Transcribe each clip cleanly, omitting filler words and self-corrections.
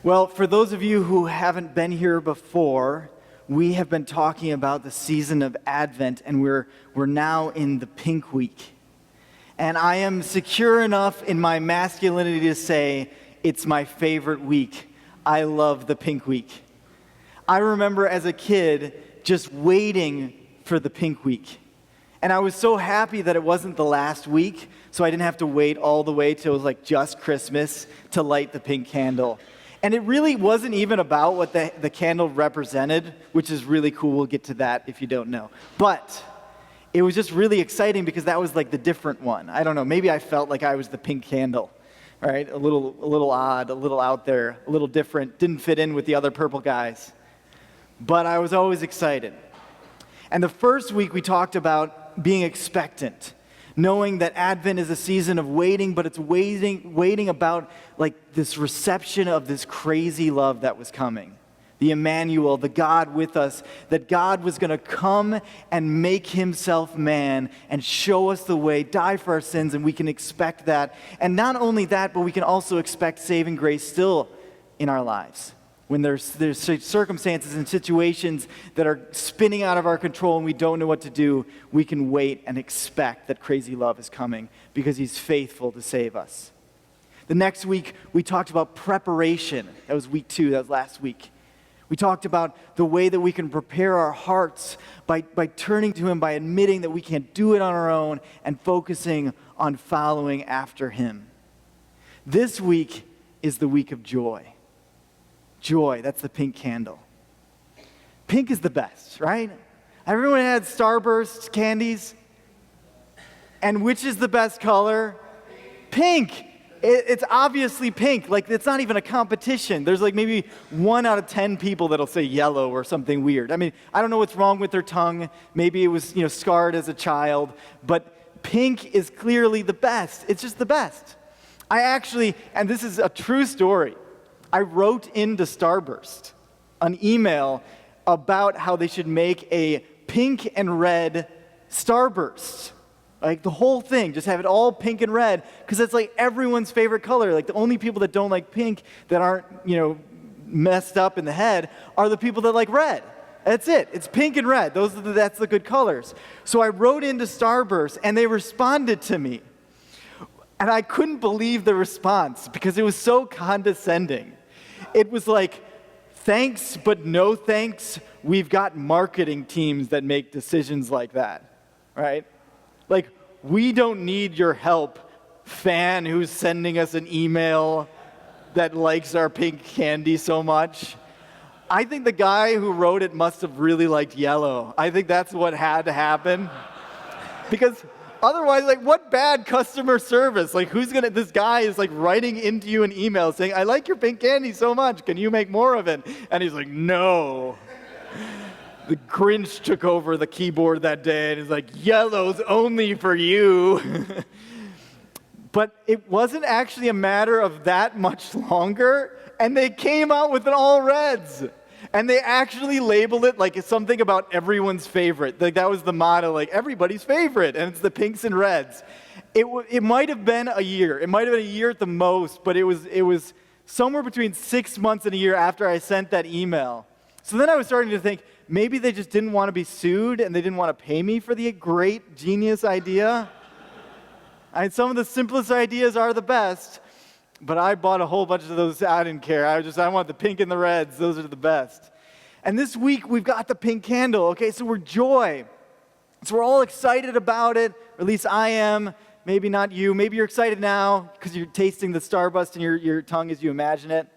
Well, for those of you who haven't been here before, we have been talking about the season of Advent, and we're now in the Pink Week. And I am secure enough in my masculinity to say it's my favorite week. I love the Pink Week. I remember as a kid just waiting for the Pink Week. And I was so happy that it wasn't the last week, so I didn't have to wait all the way till it was like just Christmas to light the pink candle. And it really wasn't even about what the candle represented, which is really cool. We'll get to that if you don't know. But it was just really exciting because that was like the different one. I don't know, maybe I felt like I was the pink candle, right? A little odd, a little out there, a little different, didn't fit in with the other purple guys. But I was always excited. And the first week we talked about being expectant, knowing that Advent is a season of waiting, but it's waiting about like this reception of this crazy love that was coming. The Emmanuel, the God with us, that God was going to come and make himself man and show us the way, die for our sins, and we can expect that. And not only that, but we can also expect saving grace still in our lives. When there's circumstances and situations that are spinning out of our control and we don't know what to do, we can wait and expect that crazy love is coming because he's faithful to save us. The next week, we talked about preparation. That was week 2, that was last week. We talked about the way that we can prepare our hearts by turning to him, by admitting that we can't do it on our own and focusing on following after him. This week is the week of joy. Joy, that's the pink candle. Pink is the best, right? Everyone had Starburst candies. And which is the best color? Pink. It's obviously pink. Like, it's not even a competition. There's like maybe 1 out of 10 people that'll say yellow or something weird. I mean, I don't know what's wrong with their tongue. Maybe it was, scarred as a child. But pink is clearly the best. It's just the best. I actually, and this is a true story, I wrote into Starburst an email about how they should make a pink and red Starburst. Like the whole thing, just have it all pink and red, because it's like everyone's favorite color. Like the only people that don't like pink, that aren't, messed up in the head, are the people that like red. That's it. It's pink and red. That's the good colors. So I wrote into Starburst, and they responded to me. And I couldn't believe the response because it was so condescending. It was like, thanks, but no thanks. We've got marketing teams that make decisions like that, right? Like, we don't need your help, fan who's sending us an email that likes our pink candy so much. I think the guy who wrote it must have really liked yellow. I think that's what had to happen. Because otherwise, like, what bad customer service? Like, this guy is like writing into you an email saying, I like your pink candy so much, can you make more of it? And he's like, no. The Grinch took over the keyboard that day and is like, yellow's only for you. But it wasn't actually a matter of that much longer, and they came out with an all reds. And they actually labeled it like it's something about everyone's favorite. Like that was the motto, like everybody's favorite, and it's the pinks and reds. It might have been a year. It might have been a year at the most, but it was somewhere between 6 months and a year after I sent that email. So then I was starting to think, maybe they just didn't want to be sued and they didn't want to pay me for the great genius idea. Some of the simplest ideas are the best, but I bought a whole bunch of those. I didn't care. I want the pink and the reds. Those are the best. And this week we've got the pink candle. Okay, so we're joy. So we're all excited about it, or at least I am. Maybe not you. Maybe you're excited now because you're tasting the Starburst in your tongue as you imagine it.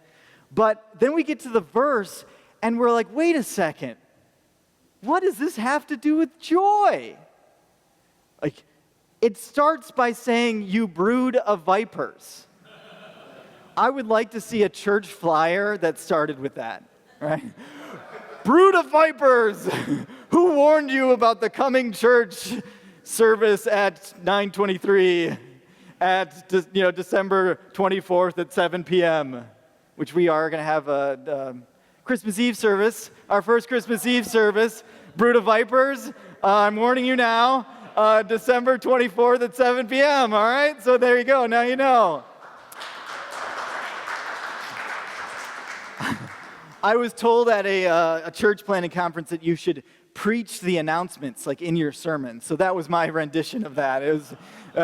But then we get to the verse and we're like, wait a second. What does this have to do with joy? Like, it starts by saying, you brood of vipers. I would like to see a church flyer that started with that, right? Brood of vipers! Who warned you about the coming church service at 9:23 at December 24th at 7 p.m., which we are going to have a Christmas Eve service, our first Christmas Eve service. Brood of vipers, I'm warning you now, December 24th at 7 p.m., all right? So there you go, now you know. I was told at a church planning conference that you should preach the announcements like in your sermon. So that was my rendition of that. It was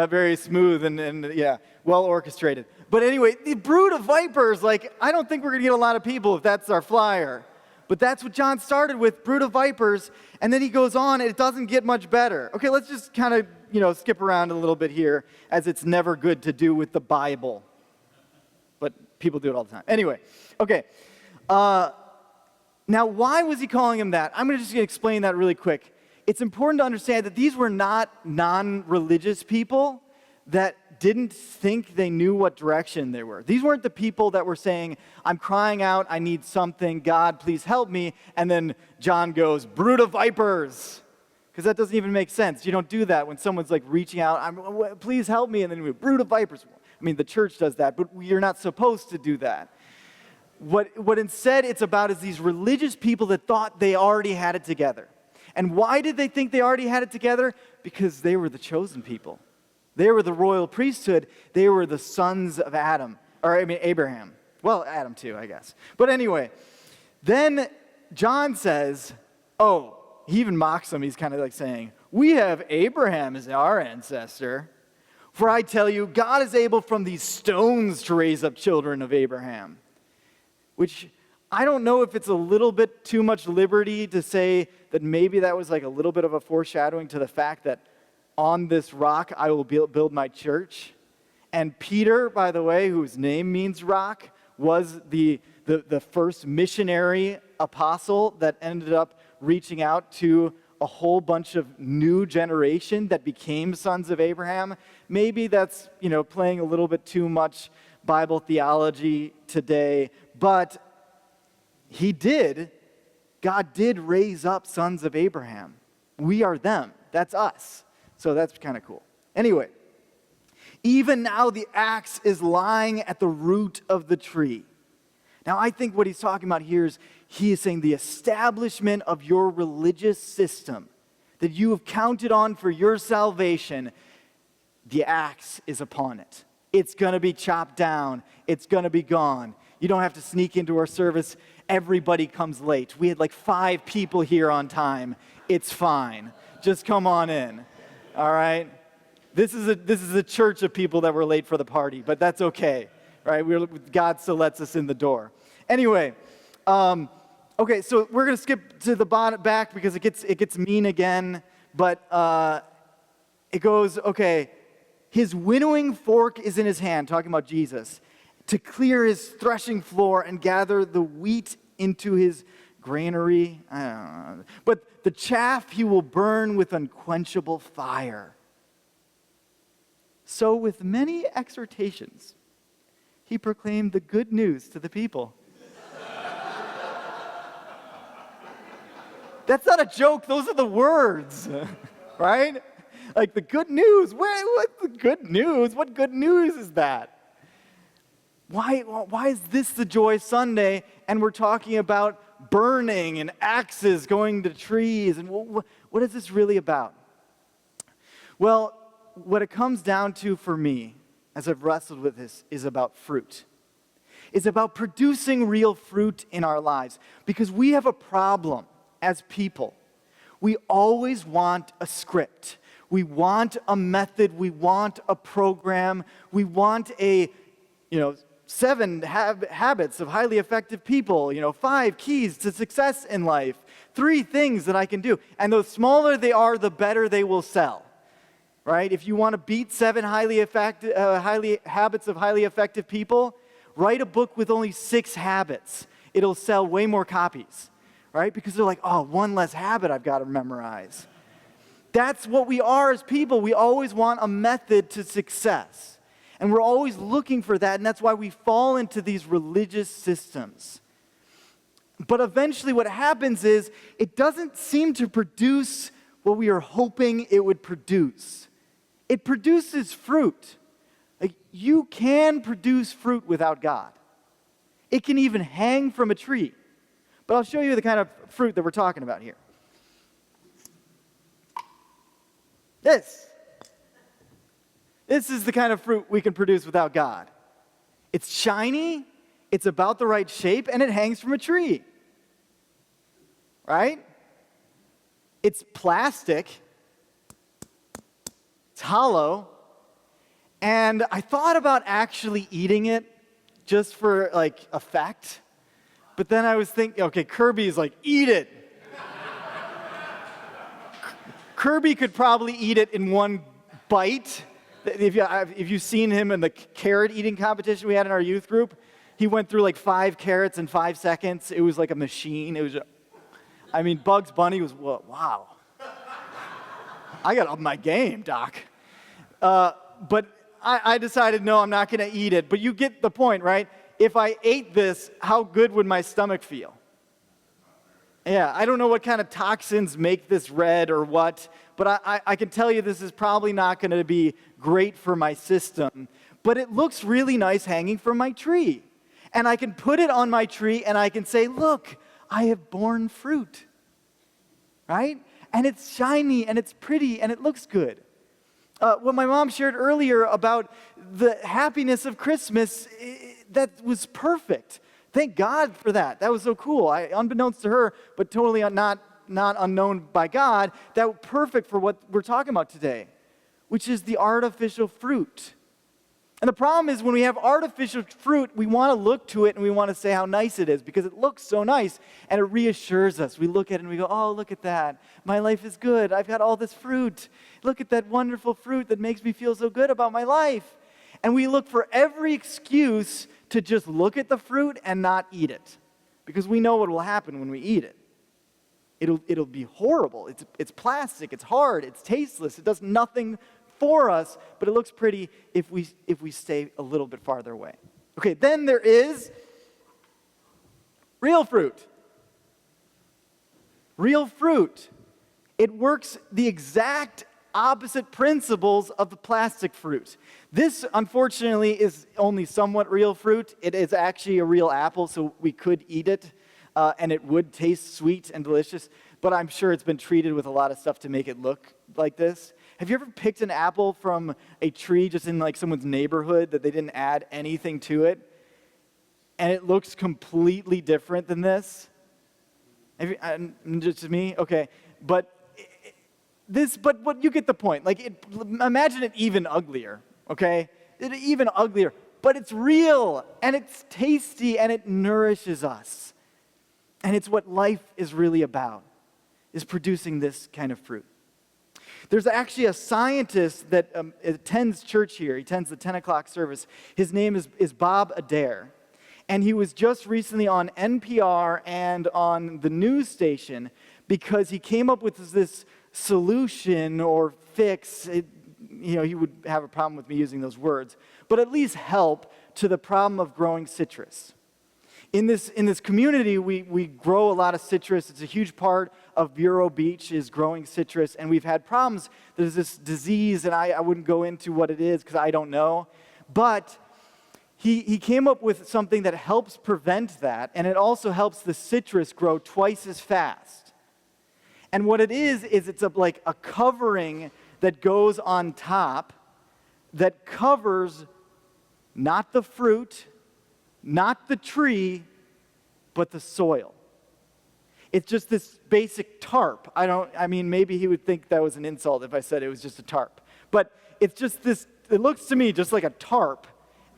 very smooth and yeah, well orchestrated. But anyway, the brood of vipers, like, I don't think we're going to get a lot of people if that's our flyer. But that's what John started with, brood of vipers, and then he goes on, and it doesn't get much better. Okay, let's just kind of, skip around a little bit here, as it's never good to do with the Bible. But people do it all the time. Anyway, okay. Now, why was he calling him that? I'm just going to explain that really quick. It's important to understand that these were not non-religious people that didn't think they knew what direction they were. These weren't the people that were saying, I'm crying out, I need something, God, please help me. And then John goes, brood of vipers. Because that doesn't even make sense. You don't do that when someone's like reaching out, please help me, and then we brood of vipers. I mean, the church does that, but you're not supposed to do that. What instead it's about is these religious people that thought they already had it together. And why did they think they already had it together? Because they were the chosen people. They were the royal priesthood. They were the sons of Abraham. Well, Adam too, I guess. But anyway, then John says, he even mocks them. He's kind of like saying, we have Abraham as our ancestor. For I tell you, God is able from these stones to raise up children of Abraham. Which I don't know if it's a little bit too much liberty to say that maybe that was like a little bit of a foreshadowing to the fact that on this rock I will build my church. And Peter, by the way, whose name means rock, was the first missionary apostle that ended up reaching out to a whole bunch of new generation that became sons of Abraham. Maybe that's, playing a little bit too much Bible theology today, but God did raise up sons of Abraham. We are them. That's us. So that's kind of cool. Anyway, even now the axe is lying at the root of the tree. Now I think what he's talking about here is he is saying the establishment of your religious system that you have counted on for your salvation, the axe is upon it. It's going to be chopped down. It's going to be gone. You don't have to sneak into our service. Everybody comes late. We had like 5 people here on time. It's fine. Just come on in. All right? This is a church of people that were late for the party, but that's okay. Right? God still lets us in the door. Anyway, okay, so we're going to skip to the back because it gets mean again, but it goes, okay, his winnowing fork is in his hand, talking about Jesus, to clear his threshing floor and gather the wheat into his granary. I don't know. But the chaff he will burn with unquenchable fire. So with many exhortations, he proclaimed the good news to the people. That's not a joke. Those are the words, right? Like the good news. What's the good news? What good news is that? Why is this the Joy Sunday and we're talking about burning and axes going to trees? And what is this really about? Well, what it comes down to for me, as I've wrestled with this, is about fruit. It's about producing real fruit in our lives. Because we have a problem as people. We always want a script. We want a method. We want a program. We want 7 habits of highly effective people, 5 keys to success in life, 3 things that I can do. And the smaller they are, the better they will sell, right? If you want to beat 7 habits of highly effective people, write a book with only 6 habits. It'll sell way more copies, right? Because they're like, 1 less habit I've got to memorize. That's what we are as people. We always want a method to success. And we're always looking for that, and that's why we fall into these religious systems. But eventually what happens is it doesn't seem to produce what we are hoping it would produce. It produces fruit. Like, you can produce fruit without God. It can even hang from a tree. But I'll show you the kind of fruit that we're talking about here. This is the kind of fruit we can produce without God. It's shiny, it's about the right shape, and it hangs from a tree. Right? It's plastic. It's hollow. And I thought about actually eating it just for like effect. But then I was thinking, okay, Kirby's like, eat it. Kirby could probably eat it in one bite. If you've seen him in the carrot eating competition we had in our youth group, he went through like 5 carrots in 5 seconds. It was like a machine. Bugs Bunny was, wow. I got up my game, Doc. But I decided, no, I'm not going to eat it. But you get the point, right? If I ate this, how good would my stomach feel? Yeah, I don't know what kind of toxins make this red or what, but I can tell you this is probably not going to be great for my system. But it looks really nice hanging from my tree. And I can put it on my tree and I can say, look, I have borne fruit. Right? And it's shiny and it's pretty and it looks good. What my mom shared earlier about the happiness of Christmas, that was perfect. Thank God for that. That was so cool. Unbeknownst to her, but totally not unknown by God, that was perfect for what we're talking about today, which is the artificial fruit. And the problem is when we have artificial fruit, we want to look to it and we want to say how nice it is because it looks so nice and it reassures us. We look at it and we go, oh, look at that. My life is good. I've got all this fruit. Look at that wonderful fruit that makes me feel so good about my life. And we look for every excuse to just look at the fruit and not eat it because we know what will happen when we eat it. It'll be horrible. It's plastic. It's hard. It's tasteless. It does nothing for us, but it looks pretty if we stay a little bit farther away. Okay, then there is real fruit. Real fruit. It works the exact opposite principles of the plastic fruit. This, unfortunately, is only somewhat real fruit. It is actually a real apple, so we could eat it, and it would taste sweet and delicious, but I'm sure it's been treated with a lot of stuff to make it look like this. Have you ever picked an apple from a tree just in like someone's neighborhood that they didn't add anything to it? And it looks completely different than this? Just me? Okay. But you get the point. Imagine it even uglier, okay? Even uglier. But it's real, and it's tasty, and it nourishes us. And it's what life is really about, is producing this kind of fruit. There's actually a scientist that attends church here. He attends the 10 o'clock service. His name is Bob Adair. And he was just recently on NPR and on the news station because he came up with this solution or fix. He would have a problem with me using those words, but at least help to the problem of growing citrus. In this community, we grow a lot of citrus. It's a huge part of Vero Beach is growing citrus, and we've had problems. There's this disease, and I wouldn't go into what it is because I don't know. But he came up with something that helps prevent that, and it also helps the citrus grow twice as fast. And what it is it's like a covering that goes on top that covers not the fruit, not the tree, but the soil. It's just this basic tarp. Maybe he would think that was an insult if I said it was just a tarp. But it's just this, it looks to me just like a tarp,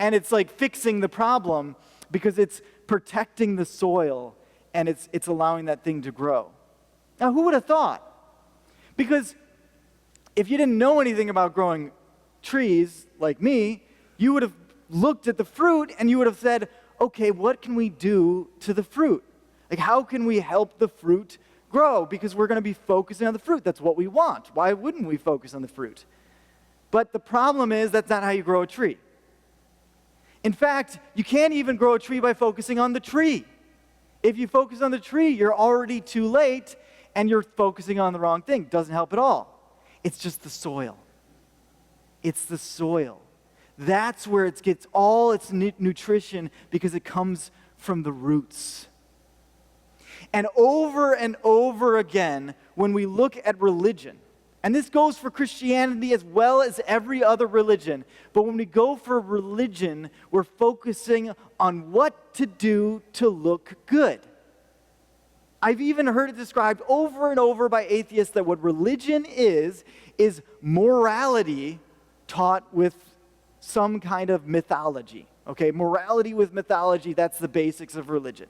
and it's like fixing the problem because it's protecting the soil and it's allowing that thing to grow. Now, who would have thought? Because if you didn't know anything about growing trees like me, you would have looked at the fruit and you would have said, okay, what can we do to the fruit? Like, how can we help the fruit grow? Because we're going to be focusing on the fruit. That's what we want. Why wouldn't we focus on the fruit? But the problem is that's not how you grow a tree. In fact, you can't even grow a tree by focusing on the tree. If you focus on the tree, you're already too late and you're focusing on the wrong thing. Doesn't help at all. It's just the soil. It's the soil. That's where it gets all its nutrition because it comes from the roots. And over again, when we look at religion, And this goes for Christianity as well as every other religion. But when we go for religion, we're focusing on what to do to look good. I've even heard it described over and over by atheists that what religion is morality taught with some kind of mythology. Okay, morality with mythology, that's the basics of religion.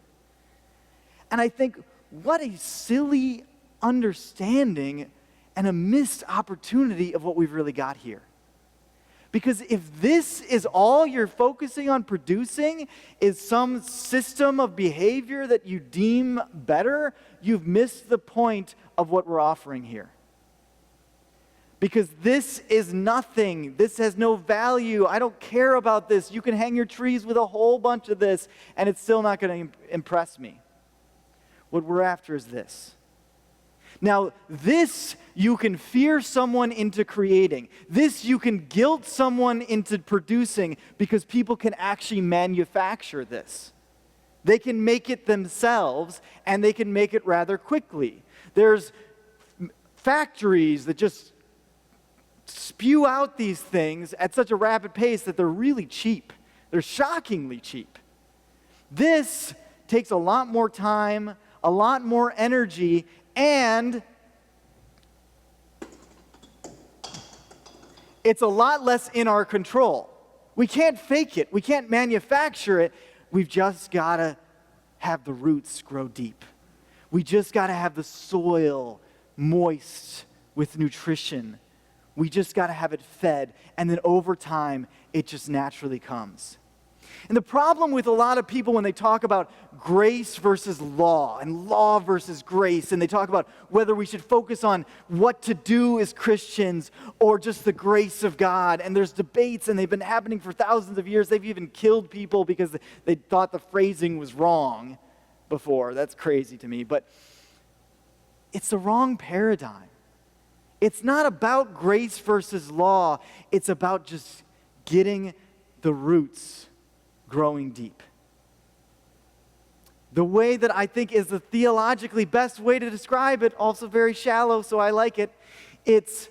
And I think, what a silly understanding and a missed opportunity of what we've really got here. Because if this is all you're focusing on producing, is some system of behavior that you deem better, you've missed the point of what we're offering here. Because this is nothing. This has no value. I don't care about this. You can hang your trees with a whole bunch of this, and it's still not going to impress me. What we're after is this. Now, this you can fear someone into creating. This you can guilt someone into producing because people can actually manufacture this. They can make it themselves, and they can make it rather quickly. There's factories that just spew out these things at such a rapid pace that they're really cheap. They're shockingly cheap. This takes a lot more time, a lot more energy, and it's a lot less in our control. We can't fake it. We can't manufacture it. We've just got to have the roots grow deep. We just got to have the soil moist with nutrition. We just got to have it fed. And then over time, it just naturally comes. And the problem with a lot of people when they talk about grace versus law and law versus grace, and they talk about whether we should focus on what to do as Christians or just the grace of God, and there's debates, and they've been happening for thousands of years. They've even killed people because they thought the phrasing was wrong before. That's crazy to me, but it's the wrong paradigm. It's not about grace versus law. It's about just getting the roots growing deep. The way that I think is the theologically best way to describe it, also very shallow, so I like it, it's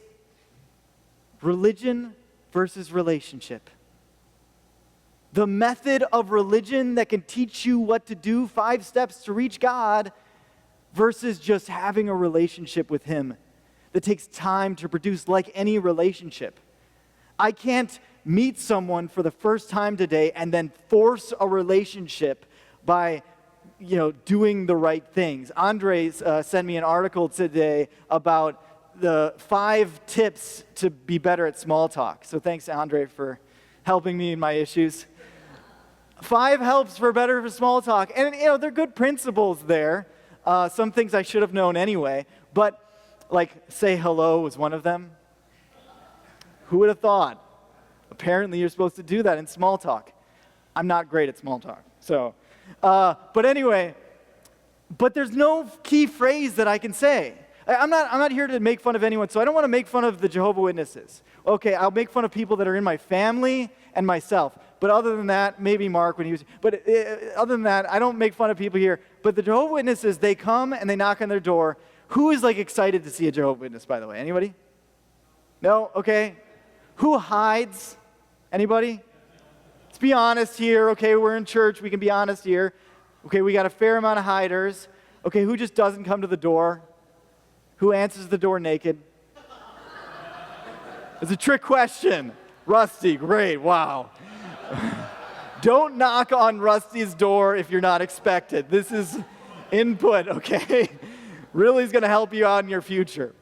religion versus relationship. The method of religion that can teach you what to do, 5 steps to reach God, versus just having a relationship with Him that takes time to produce, like any relationship. I can't meet someone for the first time today and then force a relationship by, doing the right things. Andres sent me an article today about the 5 tips to be better at small talk. So thanks, Andre, for helping me in my issues. 5 helps for better for small talk. And, they're good principles there. Some things I should have known anyway. But, say hello was one of them. Who would have thought? Apparently, you're supposed to do that in small talk. I'm not great at small talk. But anyway, there's no key phrase that I can say. I'm not here to make fun of anyone, so I don't want to make fun of the Jehovah's Witnesses. Okay, I'll make fun of people that are in my family and myself. But other than that, maybe Mark when he was, other than that, I don't make fun of people here. But the Jehovah's Witnesses, they come and they knock on their door. Who is excited to see a Jehovah's Witness, by the way? Anybody? No? Okay. Who hides? Anybody? Let's be honest here. Okay, we're in church. We can be honest here. Okay, we got a fair amount of hiders. Okay, who just doesn't come to the door? Who answers the door naked? It's a trick question. Rusty, great, wow. Don't knock on Rusty's door if you're not expected. This is input, okay? Really is going to help you out in your future.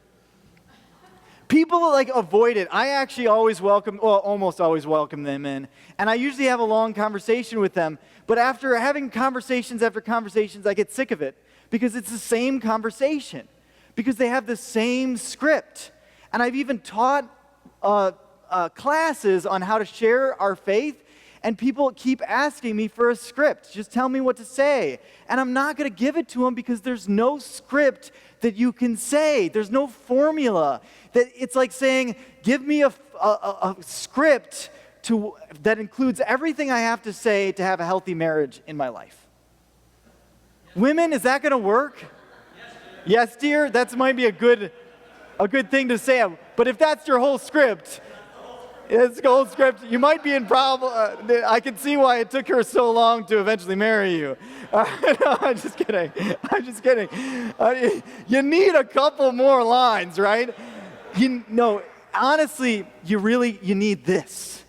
People avoid it. I actually almost always welcome them in. And I usually have a long conversation with them. But after having conversations after conversations, I get sick of it because it's the same conversation. Because they have the same script. And I've even taught classes on how to share our faith. And people keep asking me for a script. Just tell me what to say. And I'm not going to give it to them because there's no script that you can say. There's no formula. That it's like saying, give me a script that includes everything I have to say to have a healthy marriage in my life. Women, is that going to work? Yes, dear. That might be a good a good thing to say. But if that's your whole script, it's the whole script, you might be in problem. I can see why it took her so long to eventually marry you. No, I'm just kidding. You need a couple more lines, right? Honestly, you need this.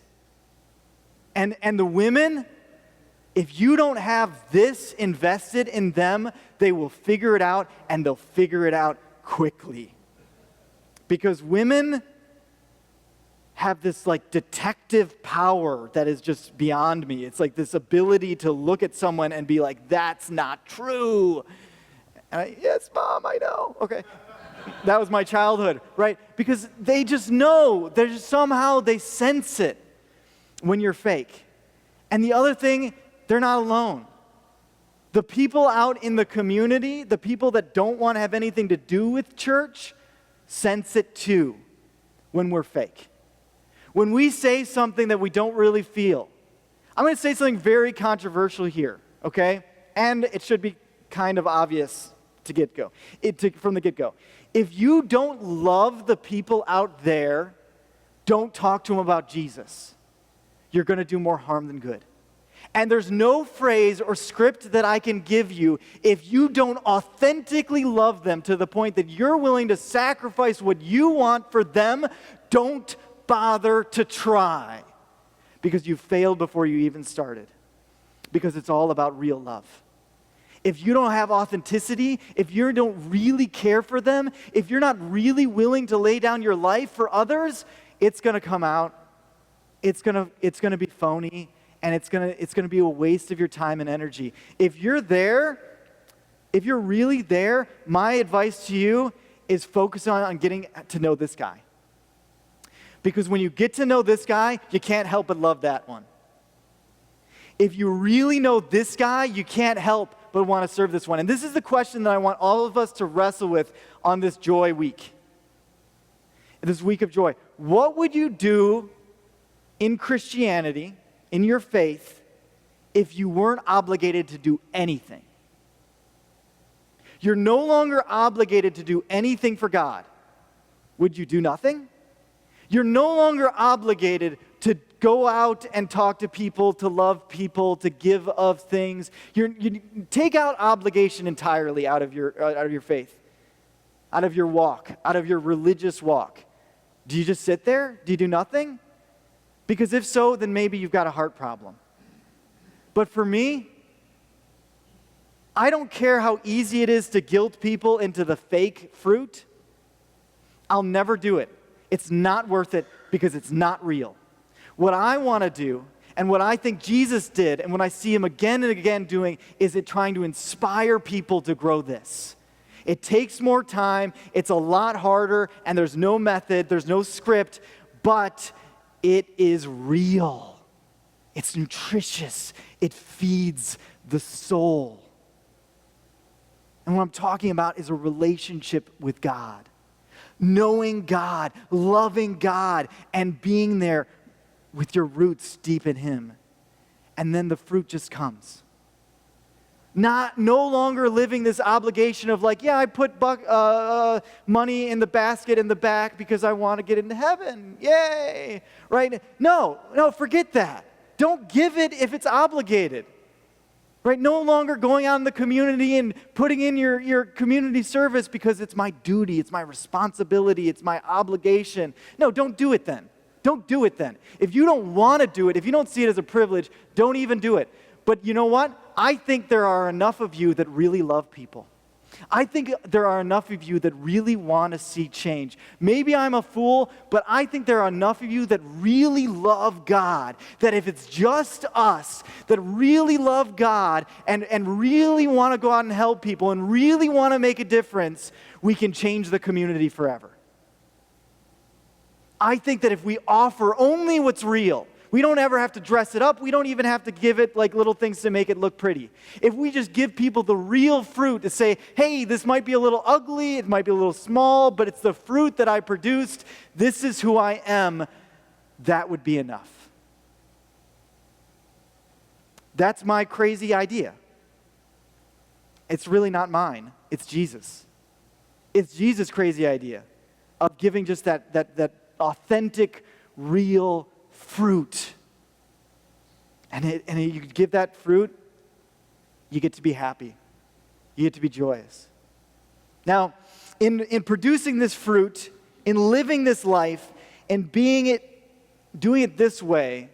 And the women, if you don't have this invested in them, they will figure it out, and they'll figure it out quickly. Because women have this like detective power that is just beyond me. It's like this ability to look at someone and be like, that's not true. Yes, Mom, I know. Okay. That was my childhood, right? Because they just know. Somehow they sense it when you're fake. And the other thing, they're not alone. The people out in the community, the people that don't want to have anything to do with church, sense it too when we're fake. When we say something that we don't really feel. I'm going to say something very controversial here, okay? And it should be kind of obvious from the get-go. If you don't love the people out there, don't talk to them about Jesus. You're going to do more harm than good. And there's no phrase or script that I can give you if you don't authentically love them to the point that you're willing to sacrifice what you want for them. Don't bother to try, because you failed before you even started, because it's all about real love. If you don't have authenticity, if you don't really care for them, if you're not really willing to lay down your life for others, it's going to come out. It's going to be phony, and it's going to be a waste of your time and energy. If you're really there, my advice to you is focus on getting to know this guy. Because when you get to know this guy, you can't help but love that one. If you really know this guy, you can't help but want to serve this one. And this is the question that I want all of us to wrestle with on this Joy Week. This week of joy. What would you do in Christianity, in your faith, if you weren't obligated to do anything? You're no longer obligated to do anything for God. Would you do nothing? You're no longer obligated to go out and talk to people, to love people, to give of things. You take out obligation entirely out of your faith, out of your walk, out of your religious walk. Do you just sit there? Do you do nothing? Because if so, then maybe you've got a heart problem. But for me, I don't care how easy it is to guilt people into the fake fruit. I'll never do it. It's not worth it because it's not real. What I want to do, and what I think Jesus did, and what I see him again and again doing, is trying to inspire people to grow this. It takes more time, it's a lot harder, and there's no method, there's no script, but it is real. It's nutritious. It feeds the soul. And what I'm talking about is a relationship with God. Knowing God, loving God, and being there with your roots deep in him. And then the fruit just comes. No longer living this obligation of like, yeah, I put money in the basket in the back because I want to get into heaven. Yay! Right? No, forget that. Don't give it if it's obligated. Right? No longer going out in the community and putting in your community service because it's my duty, it's my responsibility, it's my obligation. No, don't do it then. Don't do it then. If you don't want to do it, if you don't see it as a privilege, don't even do it. But you know what? I think there are enough of you that really love people. I think there are enough of you that really want to see change. Maybe I'm a fool, but I think there are enough of you that really love God, that if it's just us that really love God and really want to go out and help people and really want to make a difference, we can change the community forever. I think that if we offer only what's real, we don't ever have to dress it up. We don't even have to give it like little things to make it look pretty. If we just give people the real fruit to say, hey, this might be a little ugly, it might be a little small, but it's the fruit that I produced. This is who I am. That would be enough. That's my crazy idea. It's really not mine. It's Jesus. It's Jesus' crazy idea. of giving just that authentic, real fruit. And you give that fruit, you get to be happy. You get to be joyous. Now, in producing this fruit, in living this life, and doing it this way,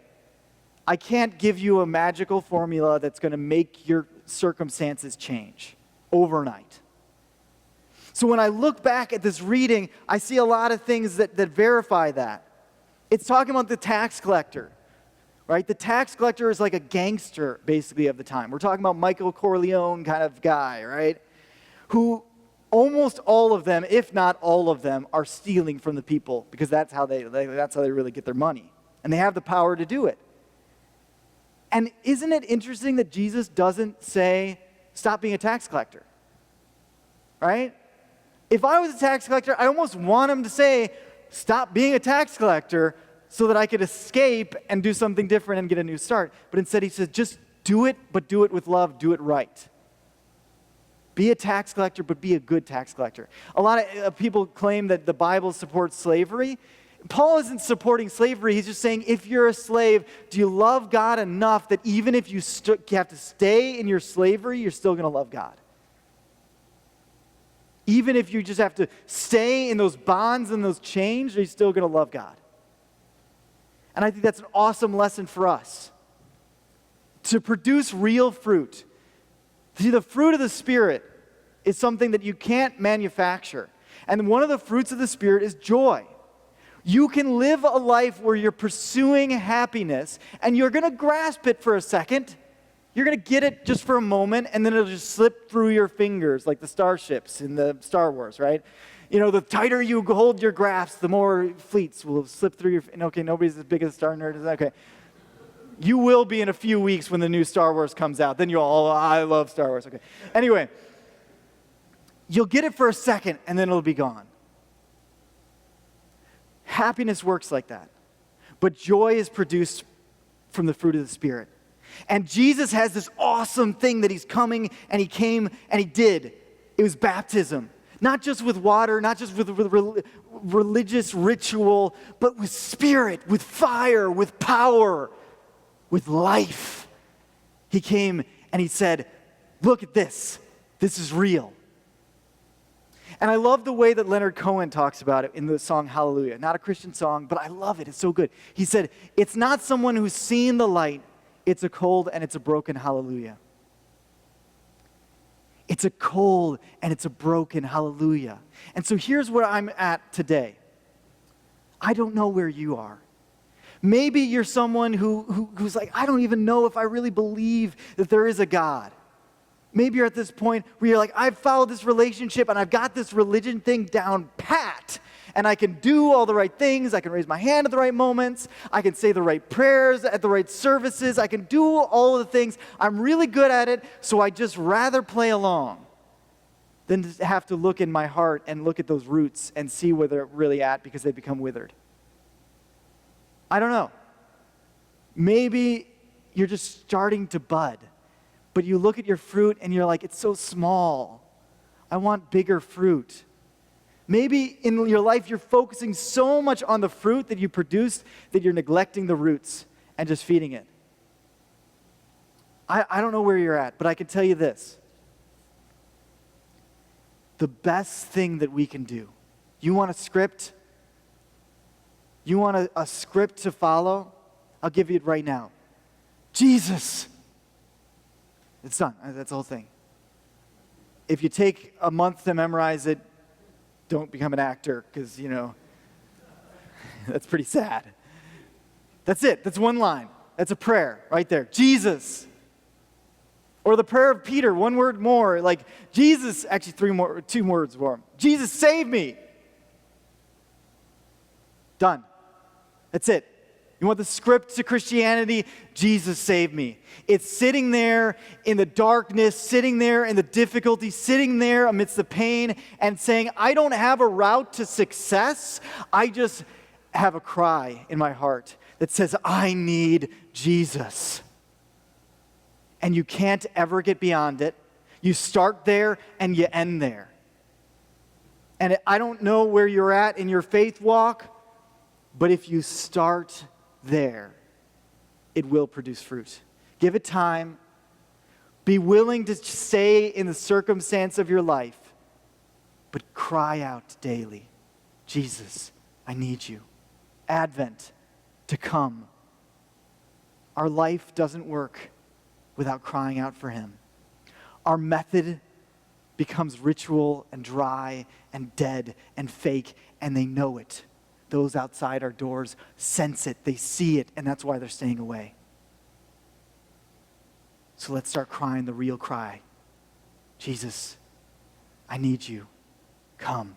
I can't give you a magical formula that's going to make your circumstances change overnight. So when I look back at this reading, I see a lot of things that verify that. It's talking about the tax collector, right? The tax collector is like a gangster, basically, of the time. We're talking about Michael Corleone kind of guy, right? Who almost all of them, if not all of them, are stealing from the people because that's how they really get their money. And they have the power to do it. And isn't it interesting that Jesus doesn't say, stop being a tax collector? Right? If I was a tax collector, I almost want him to say, stop being a tax collector so that I could escape and do something different and get a new start. But instead he says, just do it, but do it with love, do it right. Be a tax collector, but be a good tax collector. A lot of people claim that the Bible supports slavery. Paul isn't supporting slavery. He's just saying, if you're a slave, do you love God enough that even if you have to stay in your slavery, you're still going to love God? Even if you just have to stay in those bonds and those chains, are you still going to love God? And I think that's an awesome lesson for us. To produce real fruit. See, the fruit of the Spirit is something that you can't manufacture. And one of the fruits of the Spirit is joy. You can live a life where you're pursuing happiness, and you're going to grasp it for a second. You're going to get it just for a moment, and then it'll just slip through your fingers like the starships in the Star Wars, right? You know, the tighter you hold your grasp, the more fleets will slip through your... Okay, nobody's as big as a Star nerd as that. Okay. You will be in a few weeks when the new Star Wars comes out. Then you'll all, I love Star Wars. Okay. Anyway, you'll get it for a second, and then it'll be gone. Happiness works like that. But joy is produced from the fruit of the Spirit. And Jesus has this awesome thing that he's coming, and he came, and he did. It was baptism. Not just with water, not just with religious ritual, but with spirit, with fire, with power, with life. He came and he said, look at this. This is real. And I love the way that Leonard Cohen talks about it in the song Hallelujah. Not a Christian song, but I love it. It's so good. He said, it's not someone who's seen the light. It's a cold and it's a broken hallelujah. It's a cold and it's a broken hallelujah. And so here's where I'm at today. I don't know where you are. Maybe you're someone who's like, I don't even know if I really believe that there is a God. Maybe you're at this point where you're like, I've followed this relationship and I've got this religion thing down pat. And I can do all the right things. I can raise my hand at the right moments. I can say the right prayers at the right services. I can do all of the things. I'm really good at it, so I just rather play along than to have to look in my heart and look at those roots and see where they're really at because they've become withered. I don't know. Maybe you're just starting to bud, but you look at your fruit and you're like, it's so small. I want bigger fruit. Maybe in your life you're focusing so much on the fruit that you produced that you're neglecting the roots and just feeding it. I don't know where you're at, but I can tell you this. The best thing that we can do, you want a script? You want a script to follow? I'll give you it right now. Jesus. It's done. That's the whole thing. If you take a month to memorize it, don't become an actor because, that's pretty sad. That's it. That's one line. That's a prayer right there. Jesus. Or the prayer of Peter, one word more. Like, Jesus, actually two words more. Jesus, save me. Done. That's it. You want the script to Christianity? Jesus, save me. It's sitting there in the darkness, sitting there in the difficulty, sitting there amidst the pain and saying, I don't have a route to success. I just have a cry in my heart that says, I need Jesus. And you can't ever get beyond it. You start there and you end there. And I don't know where you're at in your faith walk, but if you start there, it will produce fruit. Give it time. Be willing to stay in the circumstance of your life, but cry out daily, Jesus, I need you. Advent to come. Our life doesn't work without crying out for him. Our method becomes ritual and dry and dead and fake, and they know it. Those outside our doors sense it, they see it, and that's why they're staying away. So let's start crying the real cry. Jesus, I need you. Come.